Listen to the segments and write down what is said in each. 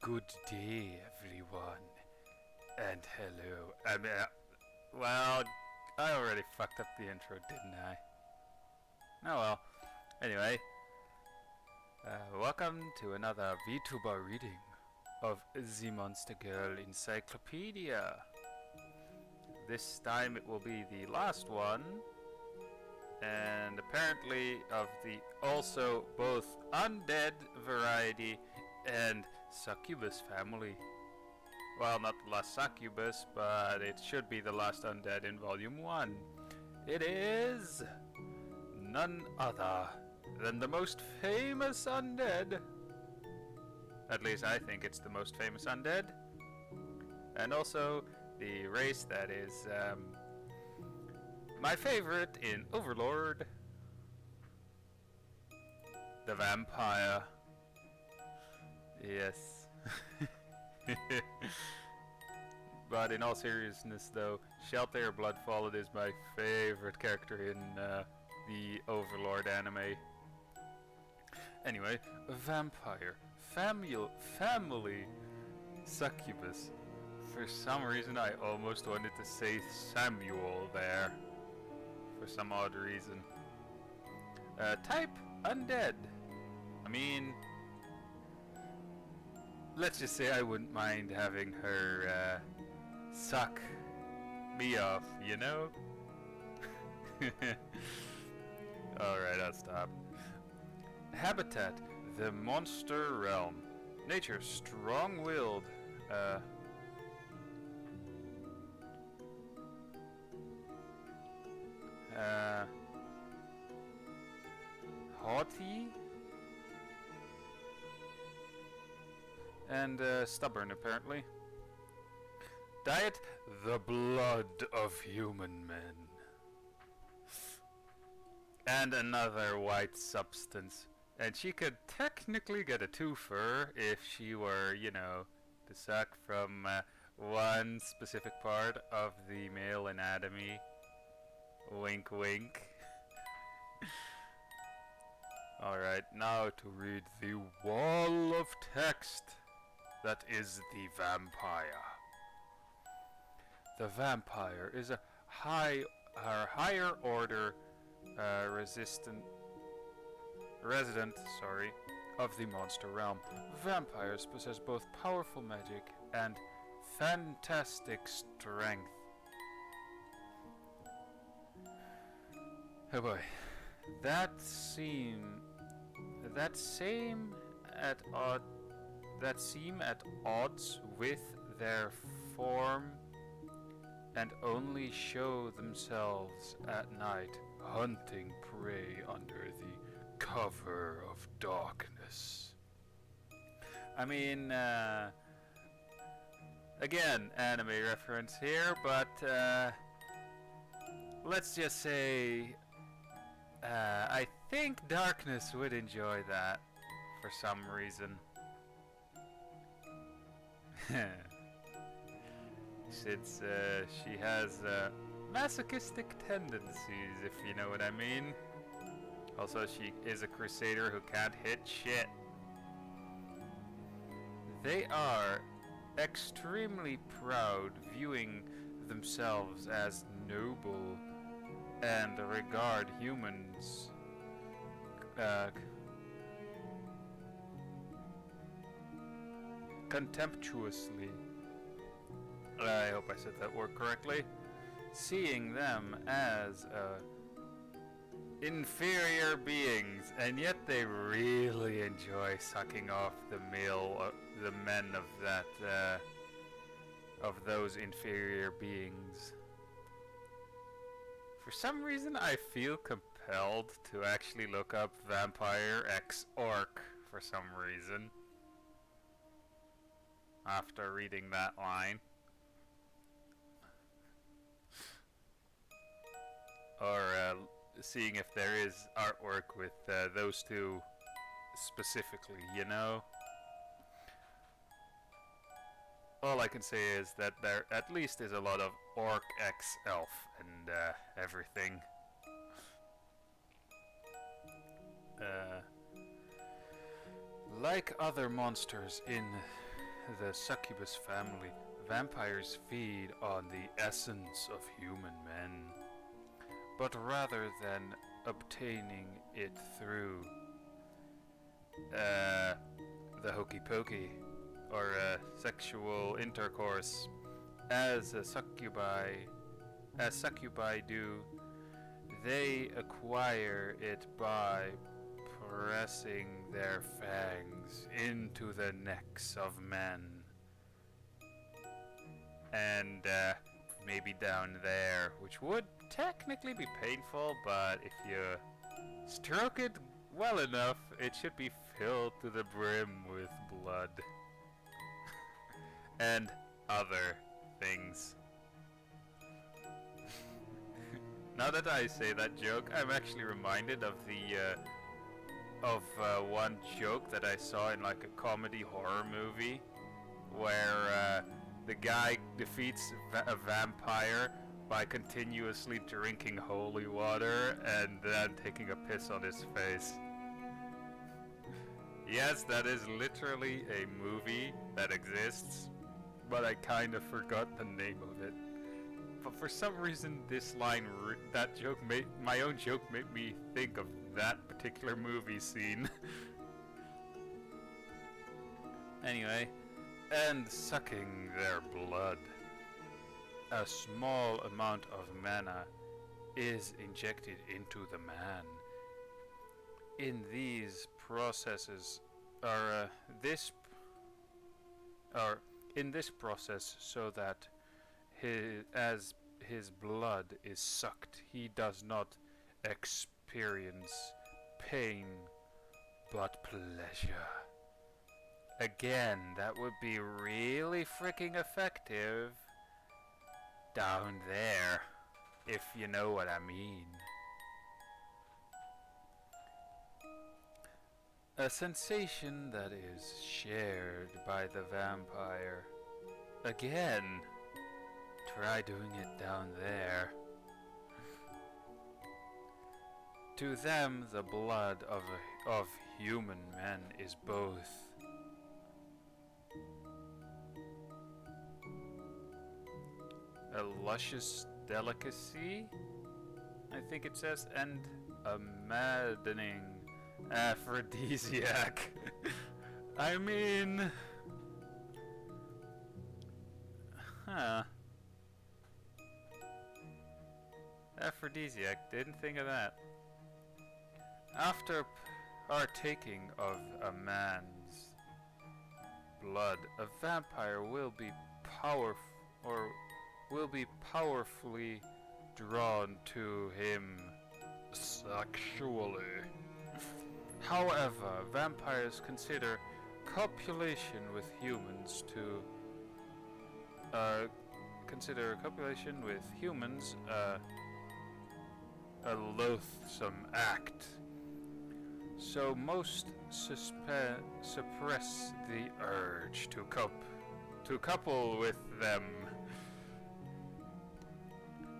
Good day, everyone. And hello. Well, I already fucked up the intro, didn't I? Oh well. Anyway, welcome to another Vtuber reading of The Monster Girl Encyclopedia. This time it will be the last one, and apparently of the also both Undead variety and Succubus family. Well, not the last Succubus, but it should be the last Undead in Volume 1. It is none other than the most famous Undead. At least I think it's the most famous Undead. And also the race that is my favorite in Overlord. The vampire. Yes. But in all seriousness though, Shelter Bloodfallen is my favorite character in the Overlord anime. Anyway, a vampire. Family. Succubus. For some reason I almost wanted to say Samuel there. For some odd reason. Type Undead. I mean, let's just say I wouldn't mind having her suck me off, you know? Alright, I'll stop. Habitat, the monster realm. Nature, strong-willed. Haughty? And stubborn, apparently. Diet, the blood of human men. And another white substance. And she could technically get a twofer if she were, you know, to suck from one specific part of the male anatomy. Wink wink. Alright, now to read the wall of text. That is the vampire. The vampire is a higher order resident of the monster realm. Vampires possess both powerful magic and fantastic strength. Oh boy, that seem at odds with their form and only show themselves at night, hunting prey under the cover of darkness. I mean, again, anime reference here, but let's just say I think Darkness would enjoy that for some reason. Since she has masochistic tendencies, if you know what I mean. Also, she is a crusader who can't hit shit. They are extremely proud, viewing themselves as noble, and regard humans contemptuously. I hope I said that word correctly. Seeing them as inferior beings, and yet they really enjoy sucking off the men of that of those inferior beings. For some reason, I feel compelled to actually look up Vampire X Orc for some reason. After reading that line. Or seeing if there is artwork with those two specifically, you know? All I can say is that there at least is a lot of Orc X Elf and everything. Like other monsters in the succubus family, vampires feed on the essence of human men, but rather than obtaining it through the hokey pokey or sexual intercourse, as succubi do, they acquire it by pressing their fangs into the necks of men. And maybe down there, which would technically be painful, but if you stroke it well enough, it should be filled to the brim with blood. And other things. Now that I say that joke, I'm actually reminded of the one joke that I saw in like a comedy horror movie, where the guy defeats a vampire by continuously drinking holy water and then taking a piss on his face. Yes, that is literally a movie that exists, but I kind of forgot the name of it. But for some reason, this line, my own joke made me think of that particular movie scene. Anyway, and sucking their blood. A small amount of mana is injected into the man. In these processes, in this process, so that as his blood is sucked, he does not experience pain but pleasure. Again, that would be really freaking effective down there, if you know what I mean. A sensation that is shared by the vampire. Again, try doing it down there. To them, the blood of human men is both a luscious delicacy, I think it says, and a maddening aphrodisiac. I mean, aphrodisiac, didn't think of that. After partaking of a man's blood, a vampire will be powerfully drawn to him sexually. However, vampires consider copulation with humans a loathsome act. So most suppress the urge to couple with them.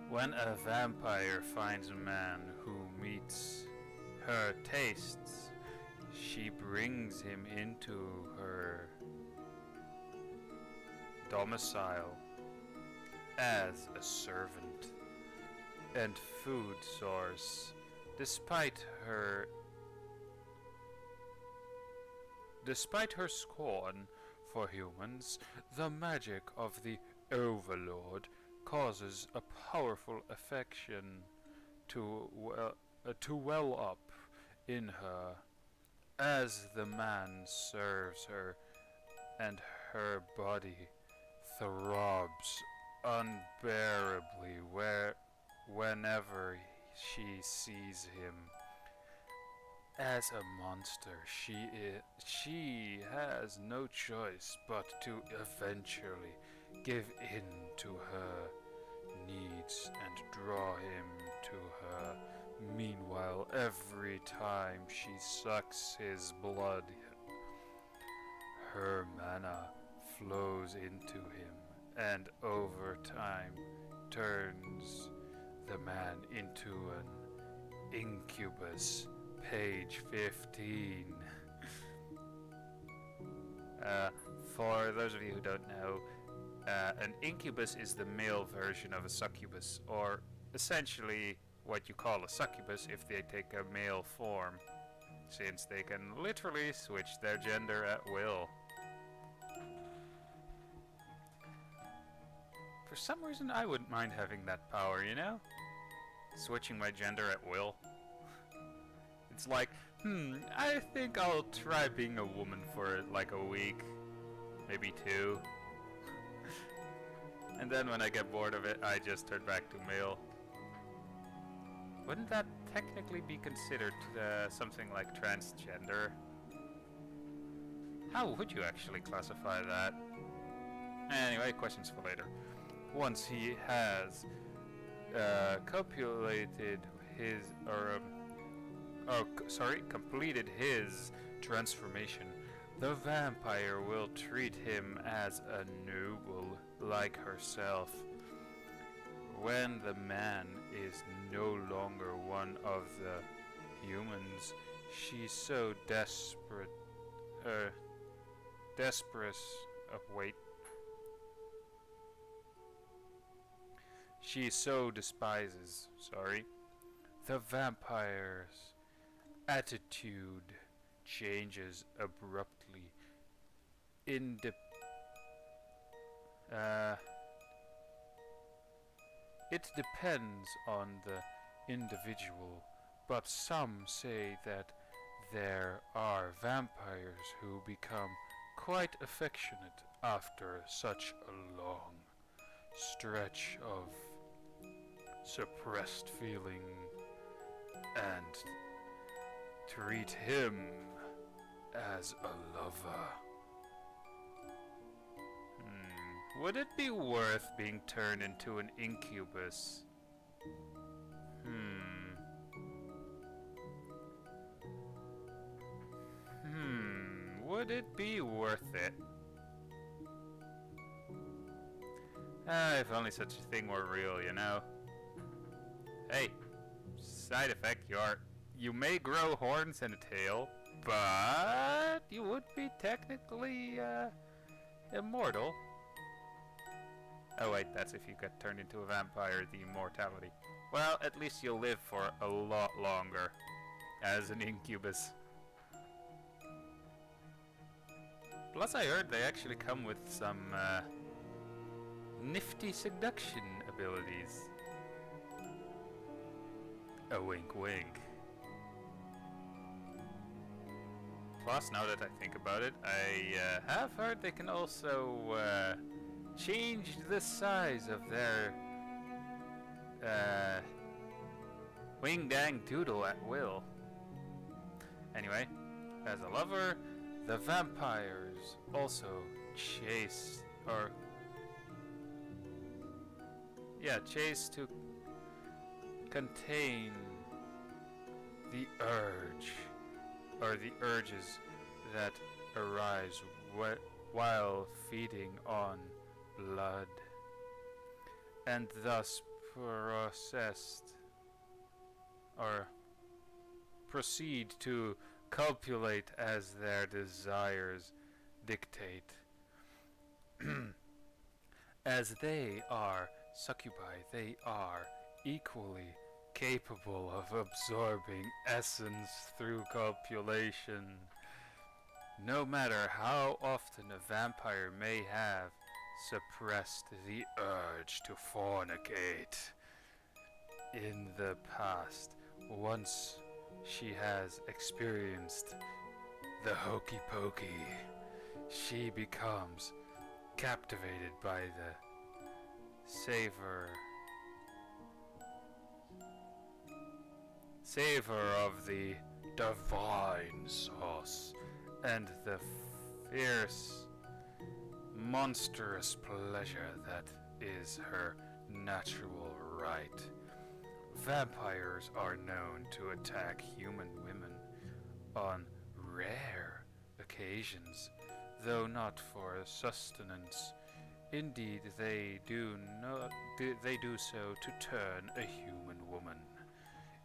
When a vampire finds a man who meets her tastes, she brings him into her domicile as a servant and food source. Despite her scorn for humans, the magic of the Overlord causes a powerful affection to well up in her as the man serves her, and her body throbs unbearably whenever she sees him. As a monster, she has no choice but to eventually give in to her needs and draw him to her. Meanwhile, every time she sucks his blood, her mana flows into him, and over time turns the man into an incubus. Page 15. For those of you who don't know, an incubus is the male version of a succubus, or essentially what you call a succubus if they take a male form, since they can literally switch their gender at will. For some reason, I wouldn't mind having that power, you know? Switching my gender at will. It's like, I think I'll try being a woman for like a week, maybe 2. And then when I get bored of it, I just turn back to male. Wouldn't that technically be considered something like transgender? How would you actually classify that? Anyway, questions for later. Once he has completed his transformation, the vampire will treat him as a noble like herself. When the man is no longer one of the humans, she's so desperate. She so despises, the vampire's attitude changes abruptly. It depends on the individual, but some say that there are vampires who become quite affectionate after such a long stretch of suppressed feeling and treat him as a lover. Would it be worth being turned into an incubus? Would it be worth it? If only such a thing were real, you know? Hey, side effect, you may grow horns and a tail, but you would be technically, immortal. Oh wait, that's if you get turned into a vampire, the immortality. Well, at least you'll live for a lot longer as an incubus. Plus I heard they actually come with some, nifty seduction abilities. A wink wink. Plus, now that I think about it, I have heard they can also change the size of their wing dang doodle at will. Anyway, as a lover, the vampires also chase to contain the urge, or the urges that arise while feeding on blood, and thus proceed to copulate as their desires dictate. As they are succubi, they are equally capable of absorbing essence through copulation. No matter how often a vampire may have suppressed the urge to fornicate in the past, once she has experienced the hokey pokey, she becomes captivated by the savor of the divine sauce and the fierce, monstrous pleasure that is her natural right. Vampires are known to attack human women on rare occasions, though not for sustenance. Indeed, they do so to turn a human woman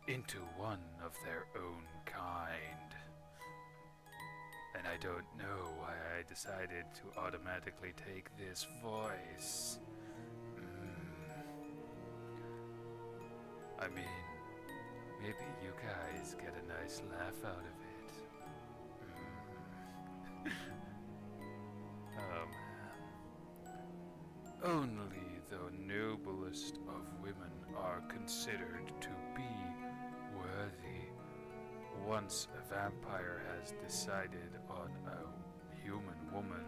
into one of their own kind. And I don't know why I decided to automatically take this voice. I mean, maybe you guys get a nice laugh out of it. Oh man. Only the noblest of women are considered to be worthy. Once a vampire has decided on a human woman,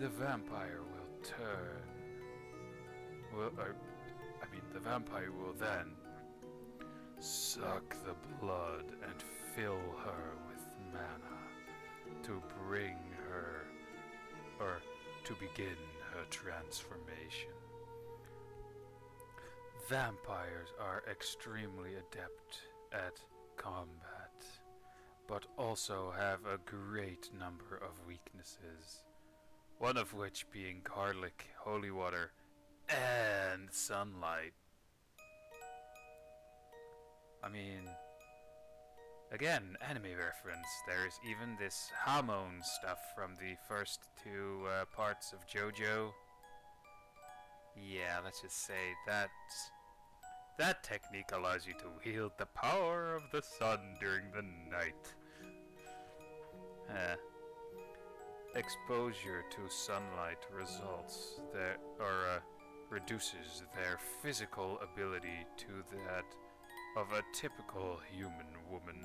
the vampire will turn. The vampire will then suck the blood and fill her with mana to bring her, or to begin her transformation. Vampires are extremely adept at combat, but also have a great number of weaknesses, one of which being garlic, holy water, and sunlight. I mean, again, anime reference. There's even this hormone stuff from the first two parts of JoJo. Yeah, let's just say that technique allows you to wield the power of the sun during the night. Exposure to sunlight reduces their physical ability to that of a typical human woman.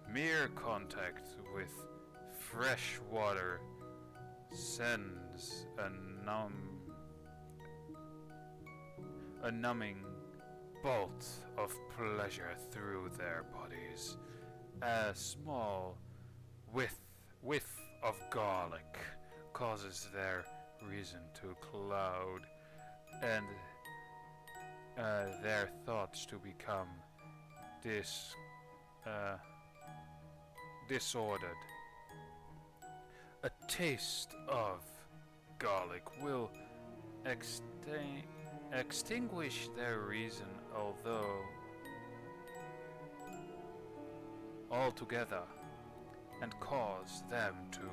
Mere contact with fresh water sends a numbing bolt of pleasure through their bodies. A small whiff of garlic causes their reason to cloud and their thoughts to become disordered. A taste of garlic will extinguish their reason, although altogether, and cause them to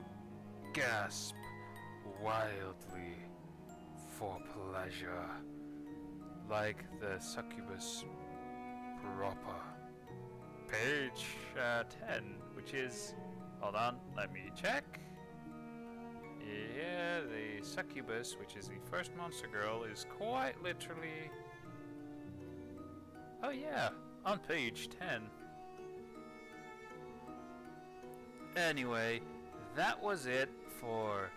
gasp wildly for pleasure, like the succubus proper. Page 10, which is, hold on, let me check. Yeah, the succubus, which is the first monster girl, is quite literally, oh yeah, on page 10. Anyway, that was it for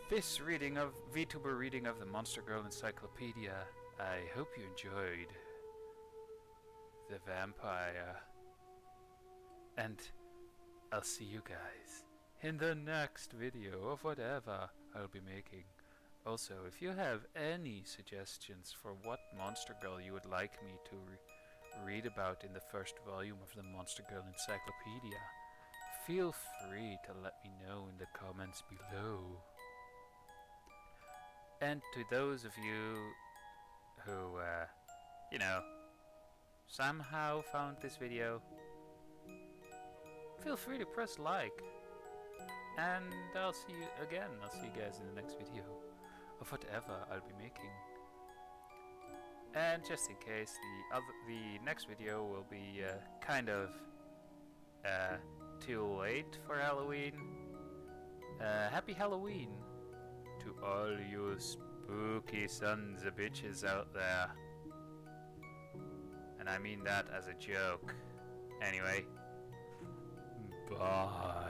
this Vtuber reading of the Monster Girl Encyclopedia. I hope you enjoyed the vampire, and I'll see you guys in the next video of whatever I'll be making. Also, if you have any suggestions for what Monster Girl you would like me to read about in the first volume of the Monster Girl Encyclopedia, feel free to let me know in the comments below. And to those of you who, somehow found this video, feel free to press like. And I'll see you again. I'll see you guys in the next video of whatever I'll be making. And just in case, the next video will be kind of too late for Halloween. Happy Halloween to all you spooky sons of bitches out there. And I mean that as a joke. Anyway, bye.